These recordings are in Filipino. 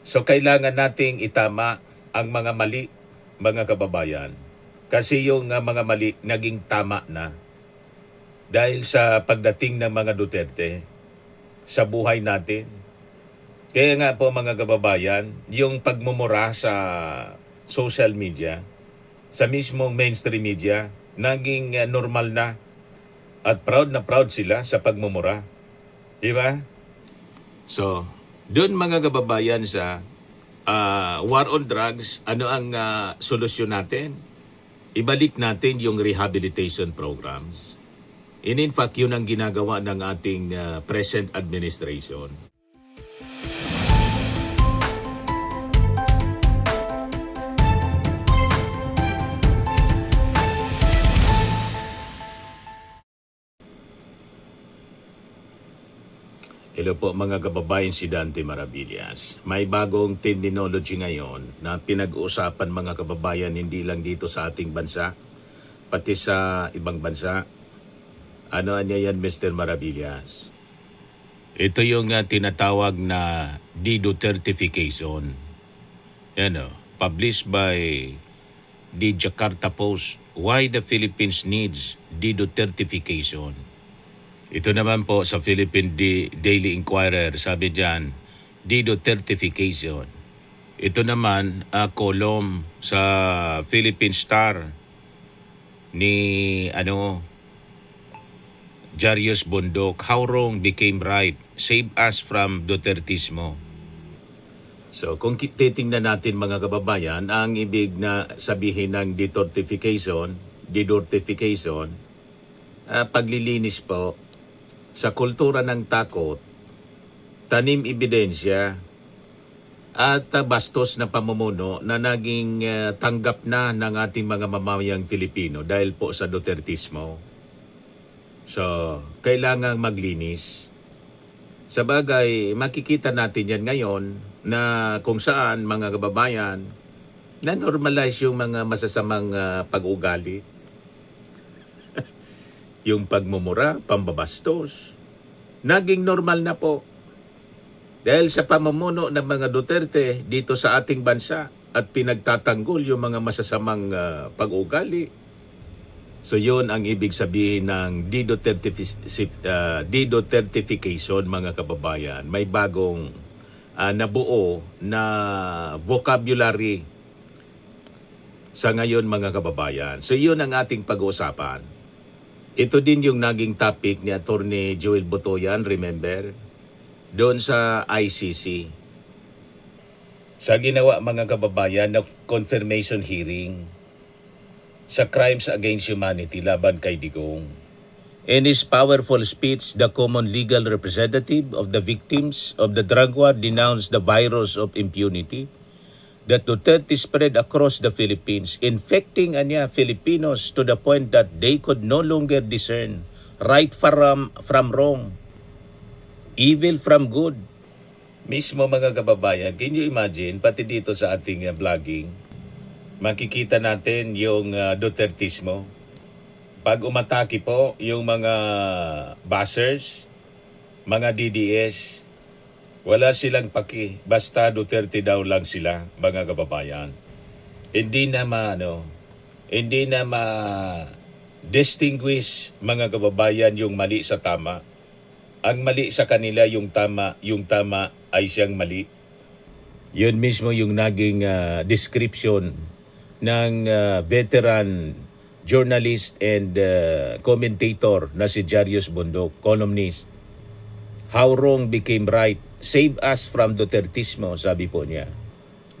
So kailangan nating itama ang mga mali, mga kababayan. Kasi yung mga mali naging tama na dahil sa pagdating ng mga Duterte sa buhay natin. Kaya nga po mga kababayan, yung pagmumura sa social media, sa mismong mainstream media, naging normal na at proud na proud sila sa pagmumura. Di ba? So, doon mga kababayan sa war on drugs, ano ang solusyon natin? Ibalik natin yung rehabilitation programs. And in fact, yun ang ginagawa ng ating present administration. Hello po mga kababayan, si Dante Maravillas. May bagong terminology ngayon na pinag-uusapan mga kababayan hindi lang dito sa ating bansa, pati sa ibang bansa. Ano niya yan, Mr. Maravillas? Ito yung tinatawag na de-Dutertification. Yan published by the Jakarta Post. Why the Philippines needs de-Dutertification. Ito naman po sa Philippine Daily Inquirer, sabi diyan, de-Dutertification. Ito naman, kolom sa Philippine Star ni Jarius Bundok, How Wrong Became Right, Save Us from Dutertismo. So kung titingnan natin mga kababayan, ang ibig na sabihin ng de-Dutertification, paglilinis po sa kultura ng takot, tanim ebidensya, at bastos na pamumuno na naging tanggap na ng ating mga mamamayang Filipino dahil po sa Dutertismo. So, kailangang maglinis. Sa bagay, makikita natin yan ngayon na kung saan mga kababayan na-normalize yung mga masasamang pag-ugali. Yung pagmumura, pambabastos, naging normal na po. Dahil sa pamumuno ng mga Duterte dito sa ating bansa at pinagtatanggol yung mga masasamang pag-ugali. So yun ang ibig sabihin ng de-Dutertification mga kababayan. May bagong nabuo na vocabulary sa ngayon mga kababayan. So yun ang ating pag-uusapan. Ito din yung naging topic ni Attorney Joel Botoyan, remember? Doon sa ICC. Sa ginawa mga kababayan na confirmation hearing sa crimes against humanity laban kay Digong. In his powerful speech, the common legal representative of the victims of the drug war denounced the virus of impunity that Duterte spread across the Philippines, infecting Filipinos to the point that they could no longer discern right from wrong, evil from good. Mismo mga kababayan, can you imagine, pati dito sa ating vlogging, makikita natin yung Dutertismo. Pag umatake po yung mga buzzers, mga DDS, wala silang paki, basta Duterte daw lang sila, mga kababayan. Hindi na distinguish mga kababayan yung mali sa tama. Ang mali sa kanila yung tama ay siyang mali. Yun mismo yung naging description ng veteran journalist and commentator na si Jarius Bundok, columnist. How wrong became right. Save us from Dutertismo, sabi po niya.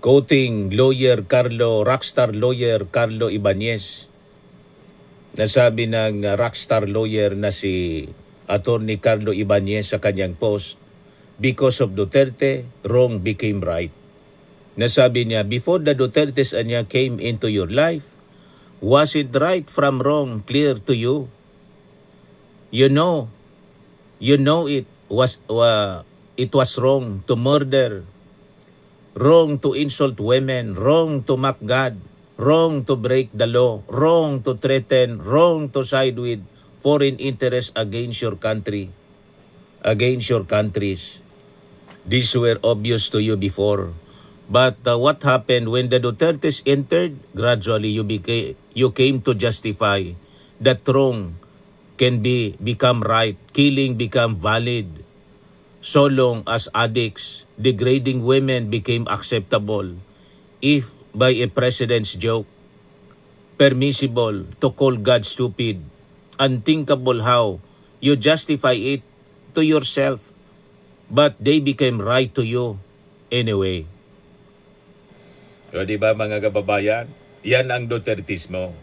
Quoting rockstar lawyer Carlo Ibanez. Nasabi ng rockstar lawyer na si Attorney Carlo Ibanez sa kanyang post, because of Duterte, wrong became right. Nasabi niya, before the Dutertes came into your life, was it right from wrong clear to you? You know it was wrong to murder, wrong to insult women, wrong to mock God, wrong to break the law, wrong to threaten, wrong to side with foreign interests against your country, against your countries. These were obvious to you before. But what happened when the Dutertes entered? Gradually, you came to justify that wrong can become right, killing become valid, so long as addicts, degrading women became acceptable. If by a president's joke, permissible to call God stupid, unthinkable how you justify it to yourself, but they became right to you anyway. O di ba mga kababayan? Yan ang Dutertismo.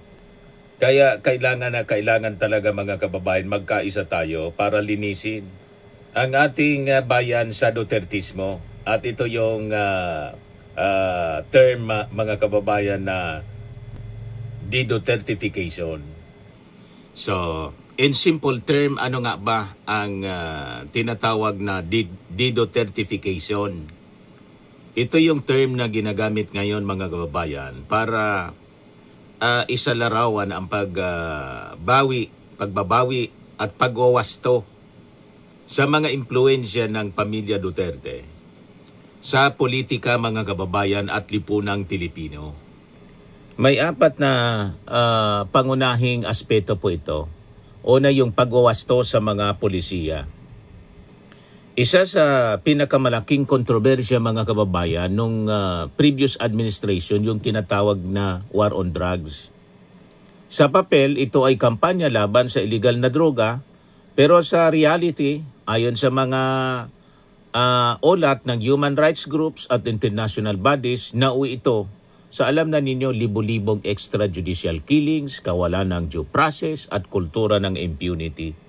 Kaya kailangan talaga mga kababayan magkaisa tayo para linisin ang ating bayan sa Dutertismo. At ito yung term mga kababayan na de-Dutertification. So, in simple term, ano nga ba ang tinatawag na de-Dutertification? Ito yung term na ginagamit ngayon mga kababayan para isalarawan ang pagbabawi at pagwawasto sa mga impluensya ng pamilya Duterte sa politika mga kababayan at lipunang Pilipino. May apat na pangunahing aspeto po ito. Una yung pagwawasto sa mga polisiya. Isa sa pinakamalaking kontrobersya mga kababayan nung previous administration yung tinatawag na war on drugs. Sa papel, ito ay kampanya laban sa illegal na droga, pero sa reality, ayon sa mga ulat ng human rights groups at international bodies, nauwi ito sa alam na ninyo libo-libong extrajudicial killings, kawalan ng due process at kultura ng impunity.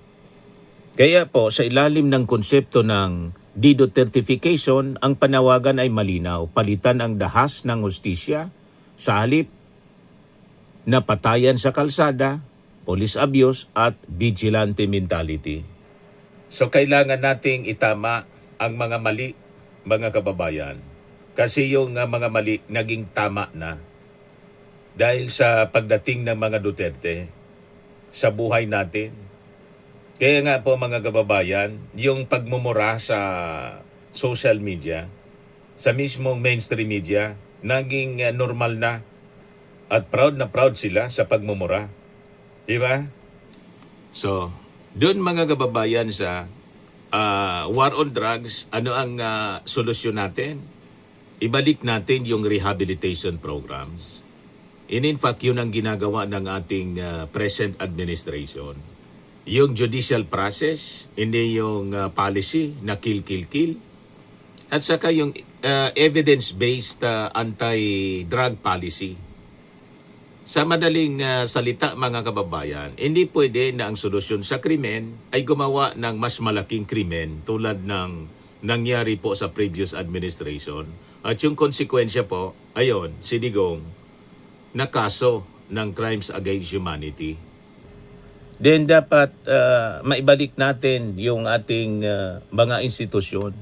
Kaya po, sa ilalim ng konsepto ng de-Dutertification, ang panawagan ay malinaw. Palitan ang dahas ng hustisya sa halip na patayan sa kalsada, police abuse at vigilante mentality. So kailangan nating itama ang mga mali, mga kababayan. Kasi yung mga mali naging tama na dahil sa pagdating ng mga Duterte sa buhay natin. Kaya nga po mga kababayan, yung pagmumura sa social media, sa mismong mainstream media, naging normal na at proud na proud sila sa pagmumura. Di ba? So, doon mga kababayan sa war on drugs, ano ang solusyon natin? Ibalik natin yung rehabilitation programs. In fact, yun ang ginagawa ng ating present administration. Yung judicial process, hindi yung policy na kill. At saka yung evidence-based anti-drug policy. Sa madaling salita mga kababayan, hindi pwede na ang solusyon sa krimen ay gumawa ng mas malaking krimen tulad ng nangyari po sa previous administration. At yung konsekwensya po, ayon, si Digong, na kaso ng crimes against humanity. Then dapat maibalik natin yung ating mga institusyon.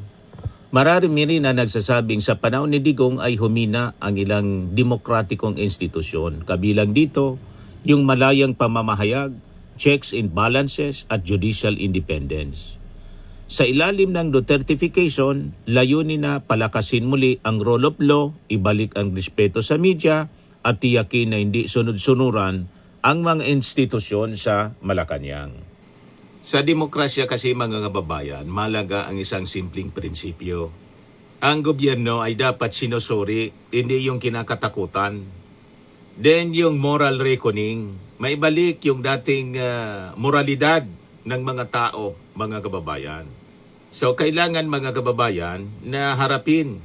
Marami rin na nagsasabing sa panahon ni Digong ay humina ang ilang demokratikong institusyon. Kabilang dito, yung malayang pamamahayag, checks and balances at judicial independence. Sa ilalim ng Dutertification, layunin na palakasin muli ang rule of law, ibalik ang respeto sa media at tiyakin na hindi sunod-sunuran ang mga institusyon sa Malacanang. Sa demokrasya kasi mga kababayan, malaga ang isang simpleng prinsipyo. Ang gobyerno ay dapat sinusuri, hindi yung kinakatakutan. Then yung moral reckoning, maibalik yung dating moralidad ng mga tao, mga kababayan. So kailangan mga kababayan na harapin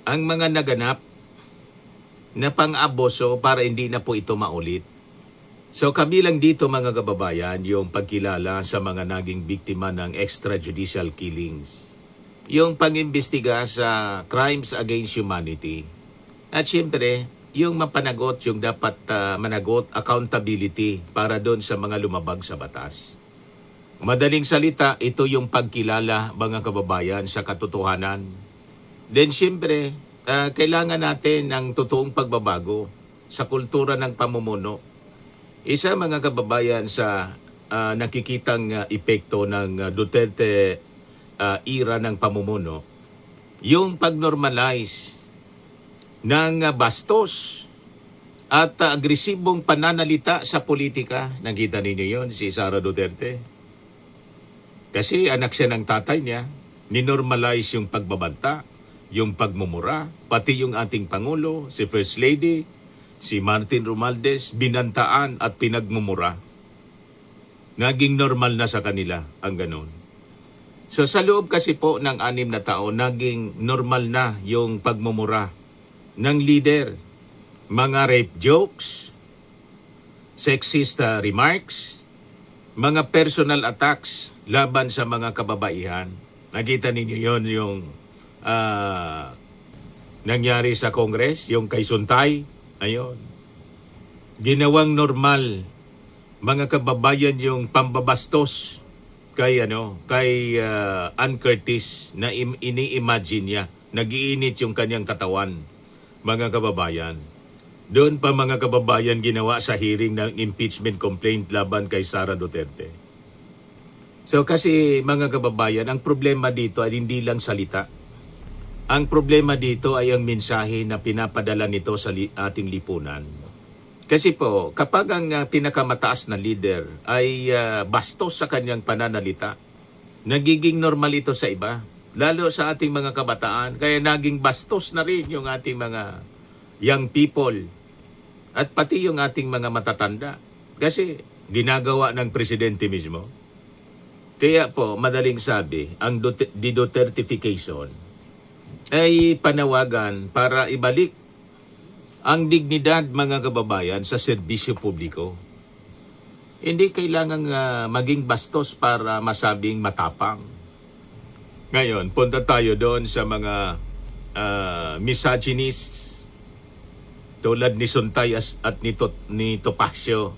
ang mga naganap na pang-abuso para hindi na po ito maulit. So kabilang dito mga kababayan, yung pagkilala sa mga naging biktima ng extrajudicial killings. Yung pag-imbestiga sa crimes against humanity. At syempre, yung mapanagot, yung dapat managot, accountability para doon sa mga lumabag sa batas. Madaling salita, ito yung pagkilala mga kababayan sa katotohanan. Then syempre, kailangan natin ng totoong pagbabago sa kultura ng pamumuno. Isa mga kababayan sa nakikitang epekto ng Duterte era ng pamumuno, yung pag-normalize ng bastos at agresibong pananalita sa politika. Nakita ninyo yon si Sara Duterte. Kasi anak siya ng tatay niya, ninormalize yung pagbabanta, yung pagmumura, pati yung ating Pangulo, si First Lady, si Martin Romualdez, binantaan at pinagmumura. Naging normal na sa kanila ang ganun. So sa loob kasi po ng 6 na taon, naging normal na yung pagmumura ng leader. Mga rape jokes, sexist remarks, mga personal attacks laban sa mga kababaihan. Nakita ninyo yon yung nangyari sa Congress, yung kay Suntay. Ayun. Ginawang normal mga kababayan yung pambabastos kay Ann Curtis na ini-imagine niya. Nagiinit yung kanyang katawan, mga kababayan. Doon pa mga kababayan ginawa sa hearing ng impeachment complaint laban kay Sara Duterte. So kasi mga kababayan, ang problema dito ay hindi lang salita. Ang problema dito ay ang mensahe na pinapadala nito sa ating lipunan. Kasi po, kapag ang pinakamataas na leader ay bastos sa kanyang pananalita, nagiging normal ito sa iba. Lalo sa ating mga kabataan, kaya naging bastos na rin yung ating mga young people at pati yung ating mga matatanda. Kasi ginagawa ng presidente mismo. Kaya po, madaling sabi, ang Dutertification ay panawagan para ibalik ang dignidad mga kababayan sa serbisyo publiko. Hindi kailangang maging bastos para masabing matapang. Ngayon, punta tayo doon sa mga misogynists tulad ni Suntay at ni Topacio.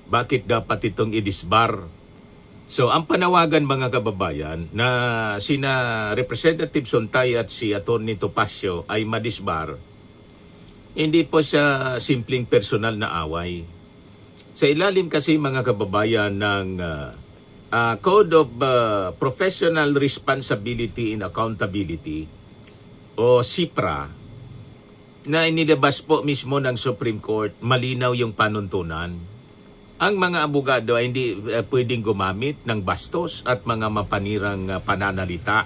Bakit dapat itong idisbar? So, ang panawagan mga kababayan na sina Representative Suntay at si Atty. Topacio ay madisbar, hindi po siya simpleng personal na away. Sa ilalim kasi mga kababayan ng Code of Professional Responsibility and Accountability o CIPRA na inilabas po mismo ng Supreme Court, malinaw yung panuntunan. Ang mga abogado ay hindi pwedeng gumamit ng bastos at mga mapanirang pananalita.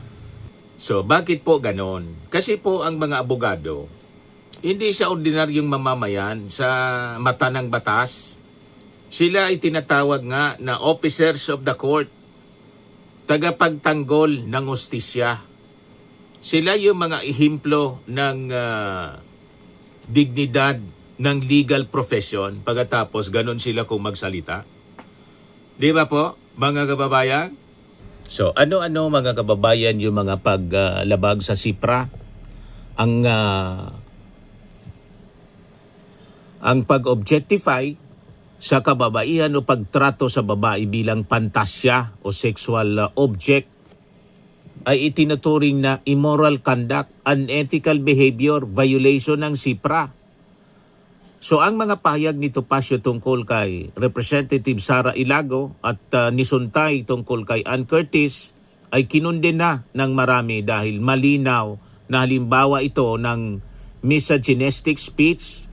So, bakit po ganon? Kasi po ang mga abogado, hindi siya ordinaryong mamamayan sa mata ng batas. Sila ay tinatawag nga na officers of the court, tagapagtanggol ng hustisya. Sila yung mga ehemplo ng dignidad ng legal profession, pagkatapos ganun sila kung magsalita. Di ba po, mga kababayan? So, ano-ano mga kababayan yung mga paglabag sa CIPRA? Ang pag-objectify sa kababaihan o pagtrato sa babae bilang pantasya o sexual object ay itinuturing na immoral conduct, unethical behavior, violation ng CIPRA. So ang mga pahayag ni Topacio tungkol kay Representative Sara Ilago at ni Suntay tungkol kay Ann Curtis ay kinundena ng marami dahil malinaw na halimbawa ito ng misogynistic speech.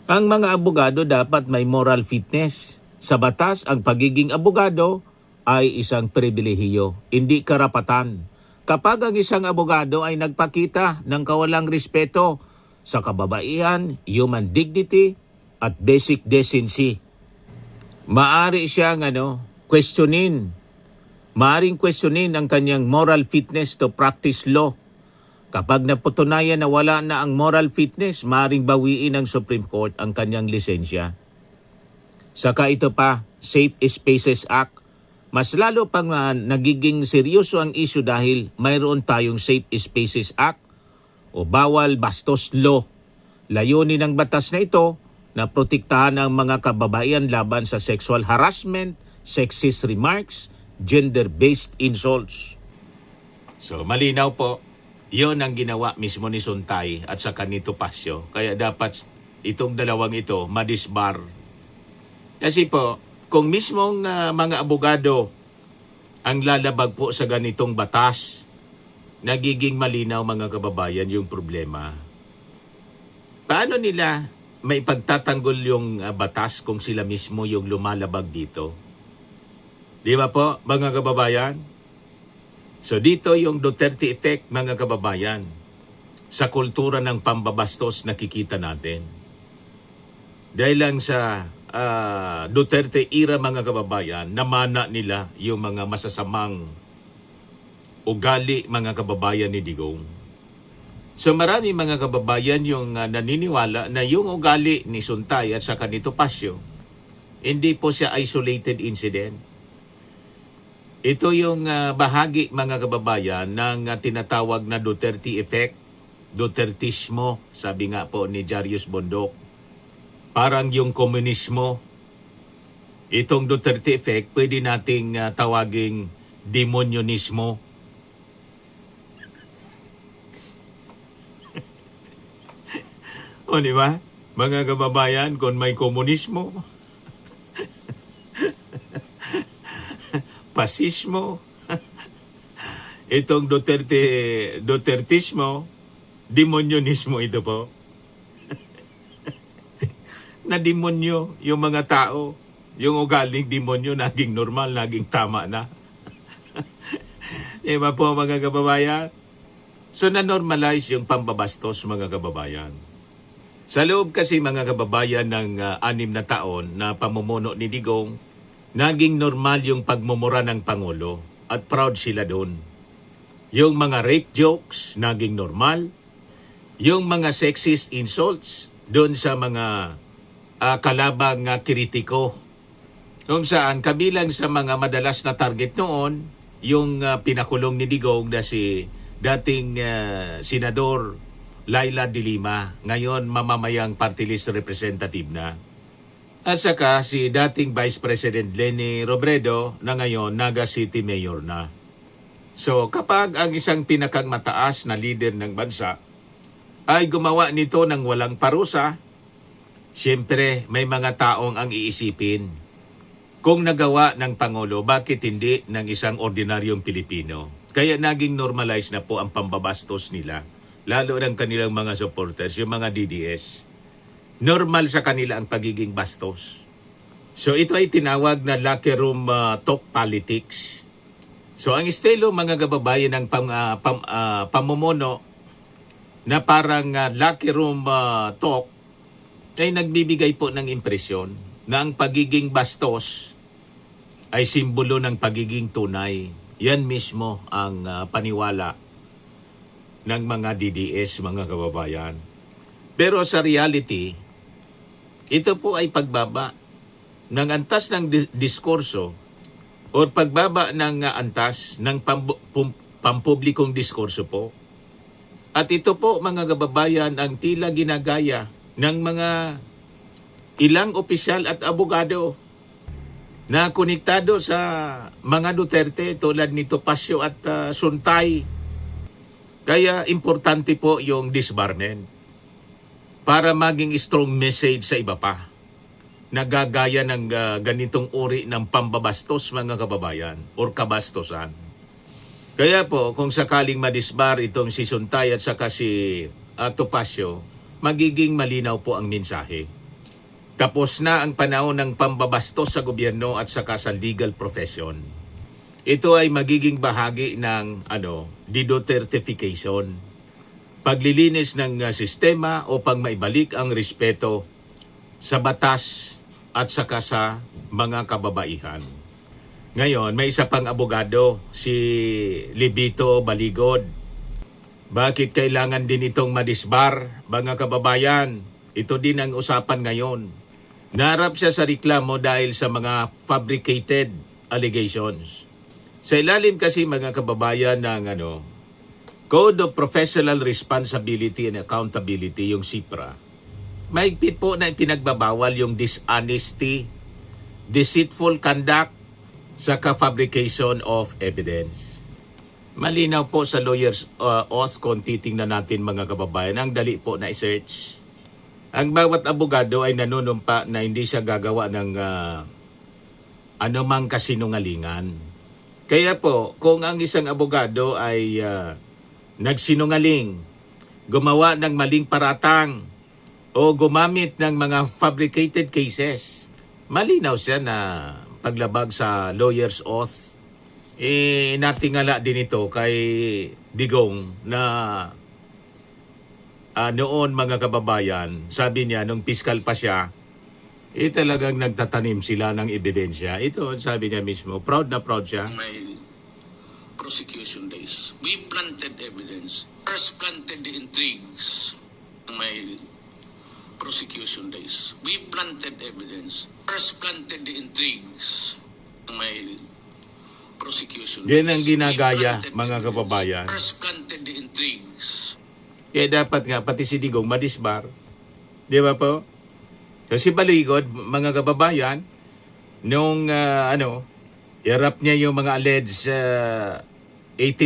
Ang mga abogado dapat may moral fitness. Sa batas, ang pagiging abogado ay isang pribilehiyo, hindi karapatan. Kapag ang isang abogado ay nagpakita ng kawalang respeto sa kababaihan, human dignity, at basic decency, maari siyang maaring questionin ang kanyang moral fitness to practice law. Kapag napatunayan na wala na ang moral fitness, maaring bawiin ng Supreme Court ang kanyang lisensya. Saka ito pa, Safe Spaces Act. Mas lalo pang nagiging seryoso ang issue dahil mayroon tayong Safe Spaces Act o bawal bastos law. Layunin ng batas na ito na protektahan ang mga kababaihan laban sa sexual harassment, sexist remarks, gender-based insults. So malinaw po, yon ang ginawa mismo ni Suntay at saka ni Topacio. Kaya dapat itong dalawang ito madisbar. Kasi po, kung mismong mga abogado ang lalabag po sa ganitong batas, nagiging malinaw mga kababayan yung problema. Paano nila may pagtatanggol yung batas kung sila mismo yung lumalabag dito? Di ba po, mga kababayan? So dito yung Duterte effect, mga kababayan, sa kultura ng pambabastos nakikita natin. Dahil lang sa Duterte era, mga kababayan, namana nila yung mga masasamang ugali, mga kababayan ni Digong. So marami mga kababayan yung naniniwala na yung ugali ni Suntay at saka ni Topacio, hindi po siya isolated incident. Ito yung bahagi, mga kababayan, ng tinatawag na Duterte effect, Dutertismo, sabi nga po ni Jarius Bondok. Parang yung komunismo. Itong Duterte effect, pwede nating tawaging demonyonismo. O di ba? Mga kababayan, kung may komunismo, pasismo, itong Dutertismo, demonyonismo ito po. Na demonyo yung mga tao, yung ugaling demonyo naging normal, naging tama na. Diba po, mga kababayan? So na-normalize yung pambabastos, mga kababayan. Sa loob kasi, mga kababayan, ng 6 na taon na pamumuno ni Digong, naging normal yung pagmumura ng Pangulo at proud sila doon. Yung mga rape jokes, naging normal. Yung mga sexist insults doon sa mga kalabang kritiko. Kung saan, kabilang sa mga madalas na target noon, yung pinakulong ni Digong na si dating Senador Laila de Lima, ngayon mamamayang party list representative na. At saka si dating Vice President Leni Robredo na ngayon Naga City Mayor na. So kapag ang isang pinakang mataas na leader ng bansa ay gumawa nito ng walang parusa, siyempre may mga taong ang iisipin. Kung nagawa ng Pangulo, bakit hindi ng isang ordinaryong Pilipino? Kaya naging normalize na po ang pambabastos nila, lalo ng kanilang mga supporters, yung mga DDS. Normal sa kanila ang pagiging bastos. So ito ay tinawag na locker room talk politics. So ang estilo, mga kababayan, ng pamumuno na parang locker room talk ay nagbibigay po ng impresyon na ang pagiging bastos ay simbolo ng pagiging tunay. Yan mismo ang paniwala ng mga DDS, mga kababayan. Pero sa reality, ito po ay pagbaba ng antas ng diskurso o pagbaba ng antas ng pampublikong diskurso po. At ito po, mga kababayan, ang tila ginagaya ng mga ilang opisyal at abogado na konektado sa mga Duterte tulad ni Topacio at Suntay. Kaya importante po yung disbarment para maging strong message sa iba pa. Nagagaya ng ganitong uri ng pambabastos, mga kababayan, or kabastosan. Kaya po, kung sakaling madisbar itong si Suntay at saka si Topacio, magiging malinaw po ang mensahe. Tapos na ang panahon ng pambabastos sa gobyerno at saka sa legal profession. Ito ay magiging bahagi ng de-Dutertification. Paglilinis ng sistema upang maibalik ang respeto sa batas at saka sa mga kababaihan. Ngayon, may isa pang abogado, si Libito Baligod. Bakit kailangan din itong madisbar, mga kababayan? Ito din ang usapan ngayon. Naharap siya sa reklamo dahil sa mga fabricated allegations. Sa ilalim kasi, mga kababayan, ng Code of Professional Responsibility and Accountability, yung CIPRA, mahigpit po na pinagbabawal yung dishonesty, deceitful conduct, saka fabrication of evidence. Malinaw po sa lawyer's oath kung titingnan natin, mga kababayan, ang dali po na i-search. Ang bawat abogado ay nanunumpa na hindi siya gagawa ng anumang kasinungalingan. Kaya po, kung ang isang abogado ay nagsinungaling, gumawa ng maling paratang, o gumamit ng mga fabricated cases. Malinaw siya na paglabag sa lawyer's oath. Natingala din ito kay Digong na noon mga kababayan, sabi niya nung piskal pa siya, talagang nagtatanim sila ng ebidensya. Ito, sabi niya mismo, proud na proud siya. My prosecution days, we planted evidence. First planted the intrigues ng my prosecution days. We planted evidence. First planted the intrigues ng my prosecution days. Yan ang ginagaya, We planted mga evidence. kababayan. First planted the intrigues. Kaya dapat nga, pati si Digong madisbar. Di ba po? So si Baligod, mga kababayan, nung irap niya yung mga alleged 18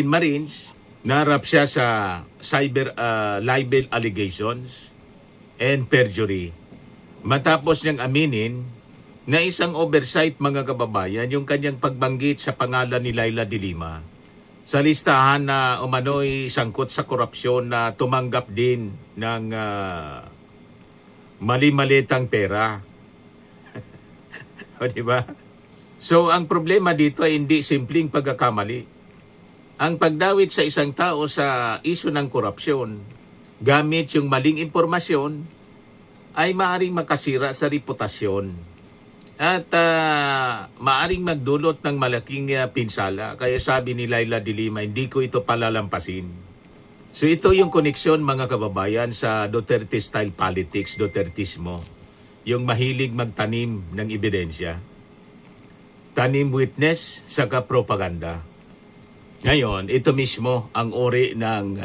Marines, narap siya sa cyber libel allegations and perjury. Matapos niyang aminin na isang oversight, mga kababayan, yung kanyang pagbanggit sa pangalan ni Laila de Lima sa listahan na umano'y sangkot sa korupsyon na tumanggap din ng mali-malitang pera. O, di ba? So, ang problema dito ay hindi simpleng pagkakamali. Ang pagdawit sa isang tao sa isyu ng korupsyon gamit yung maling impormasyon ay maaaring makasira sa reputasyon at maaring magdulot ng malaking pinsala. Kaya sabi ni Laila de Lima, hindi ko ito palalampasin. So ito yung koneksyon, mga kababayan, sa Duterte style politics, Dutertismo. Yung mahilig magtanim ng ebidensya. Tanim witness, saka propaganda. Ngayon, ito mismo ang uri ng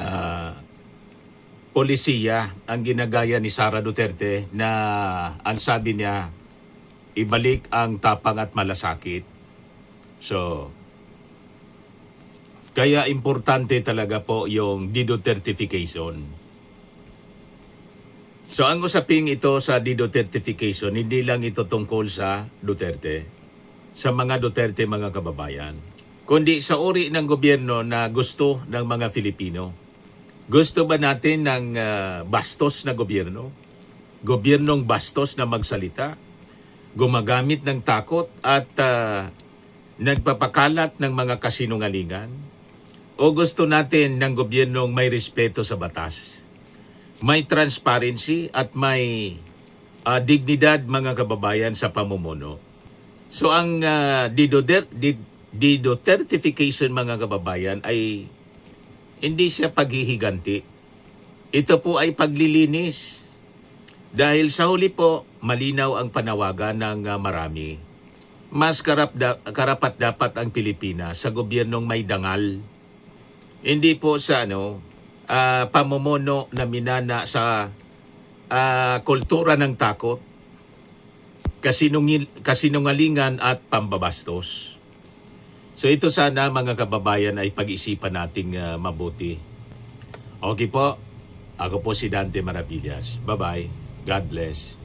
polisiya ang ginagaya ni Sara Duterte na ang sabi niya, ibalik ang tapang at malasakit. So, kaya importante talaga po yung de-Dutertification. So, ang usaping ito sa de-Dutertification, hindi lang ito tungkol sa Duterte, sa mga Duterte, mga kababayan, kundi sa uri ng gobyerno na gusto ng mga Filipino. Gusto ba natin ng bastos na gobyerno? Gobyernong bastos na magsalita? Gumagamit ng takot at nagpapakalat ng mga kasinungalingan? O gusto natin ng gobyernong may respeto sa batas, may transparency at may dignidad, mga kababayan, sa pamumuno? So ang de-Dutertification, mga kababayan, ay hindi siya paghihiganti. Ito po ay paglilinis. Dahil sa huli po, malinaw ang panawagan ng marami. Mas karapat dapat ang Pilipinas sa gobyernong may dangal. Hindi po sa pamumuno na minana sa kultura ng takot, kasinungalingan at pambabastos. So ito sana, mga kababayan, ay pag-isipan nating mabuti. Okay po, ako po si Dante Maravillas. Bye-bye. God bless.